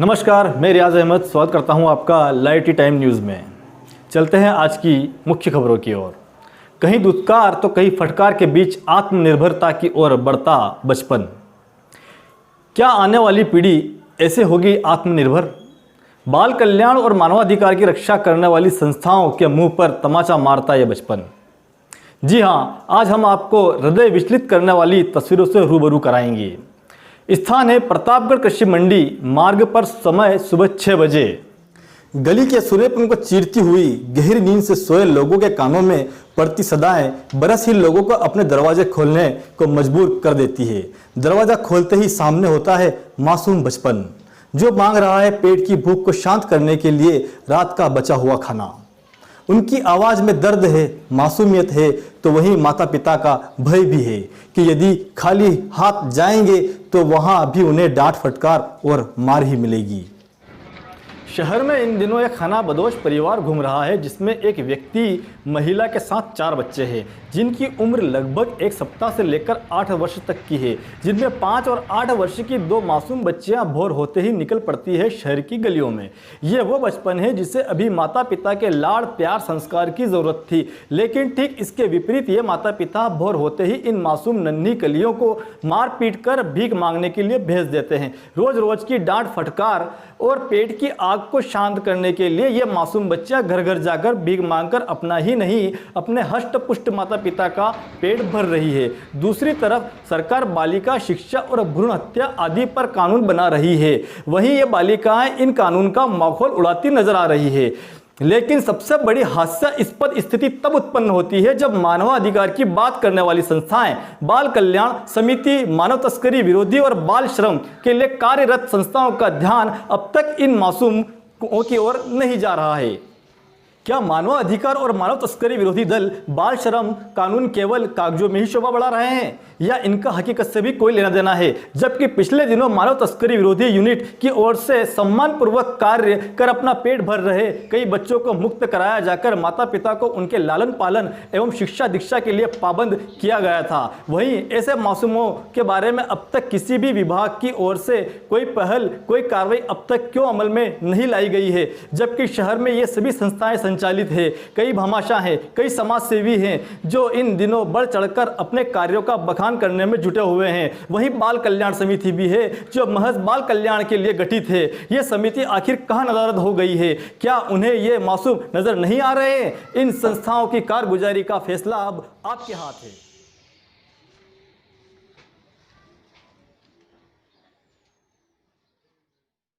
नमस्कार, मैं रियाज अहमद स्वागत करता हूं आपका लाइटी टाइम न्यूज़ में। चलते हैं आज की मुख्य खबरों की ओर। कहीं दुत्कार तो कहीं फटकार के बीच आत्मनिर्भरता की ओर बढ़ता बचपन। क्या आने वाली पीढ़ी ऐसे होगी आत्मनिर्भर? बाल कल्याण और मानवाधिकार की रक्षा करने वाली संस्थाओं के मुंह पर तमाचा मारता यह बचपन। जी हाँ, आज हम आपको हृदय विचलित करने वाली तस्वीरों से रूबरू कराएंगे। स्थान है प्रतापगढ़ कृषि मंडी मार्ग पर। समय सुबह 6 बजे। गली के सुनेपन को चीरती हुई गहरी नींद से सोए लोगों के कानों में पड़ती सदाएं बरस ही लोगों को अपने दरवाजे खोलने को मजबूर कर देती है। दरवाजा खोलते ही सामने होता है मासूम बचपन, जो मांग रहा है पेट की भूख को शांत करने के लिए रात का बचा हुआ खाना। उनकी आवाज में दर्द है, मासूमियत है, तो वहीं माता पिता का भय भी है कि यदि खाली हाथ जाएंगे तो वहां भी उन्हें डांट फटकार और मार ही मिलेगी। शहर में इन दिनों एक खानाबदोश परिवार घूम रहा है, जिसमें एक व्यक्ति महिला के साथ 4 बच्चे हैं, जिनकी उम्र लगभग 1 सप्ताह से लेकर 8 वर्ष तक की है, जिनमें 5 और 8 वर्ष की 2 मासूम बच्चियां भोर होते ही निकल पड़ती है शहर की गलियों में। यह वो बचपन है जिसे अभी माता पिता के लाड़ प्यार संस्कार की जरूरत थी, लेकिन ठीक इसके विपरीत ये माता पिता भोर होते ही इन मासूम नन्ही कलियों को मार पीट कर भीख मांगने के लिए भेज देते हैं। रोज रोज की डांट फटकार और पेट की आग को शांत करने के लिए ये मासूम बच्चियां घर घर जाकर भीख मांगकर अपना ही नहीं, अपने हष्ट पुष्ट माता पिता का पेट भर रही है। दूसरी तरफ सरकार बालिका शिक्षा और भ्रूण हत्या आदि पर कानून बना रही है, वहीं ये बालिकाएं इन कानून का माहौल उड़ाती नजर आ रही है। लेकिन सबसे बड़ी हास्यास्पद स्थिति तब उत्पन्न होती है जब मानवाधिकार की बात करने वाली संस्थाएं, बाल कल्याण समिति, मानव तस्करी विरोधी और बाल श्रम के लिए कार्यरत संस्थाओं का ध्यान अब तक इन मासूम की ओर नहीं जा रहा है। क्या मानवाधिकार और मानव तस्करी विरोधी दल बाल श्रम कानून केवल कागजों में ही शोभा बढ़ा रहे हैं, या इनका हकीकत से भी कोई लेना देना है? जबकि पिछले दिनों मानव तस्करी विरोधी यूनिट की ओर से सम्मानपूर्वक कार्य कर अपना पेट भर रहे कई बच्चों को मुक्त कराया जाकर माता पिता को उनके लालन पालन एवं शिक्षा दीक्षा के लिए पाबंद किया गया था, वहीं ऐसे मासूमों के बारे में अब तक किसी भी विभाग की ओर से कोई पहल, कोई कार्रवाई अब तक क्यों अमल में नहीं लाई गई है? जबकि शहर में ये सभी संस्थाएं संचालित है, कई भामाशाह हैं, कई समाज सेवी हैं जो इन दिनों बढ़ चढ़कर अपने कार्यों का बखान करने में जुटे हुए हैं। वहीं बाल कल्याण समिति भी है जो महज बाल कल्याण के लिए गठित है। यह समिति आखिर कहां नदारद हो गई है? क्या उन्हें ये मासूम नजर नहीं आ रहे? इन संस्थाओं की कारगुजारी का फैसला अब आपके हाथ है।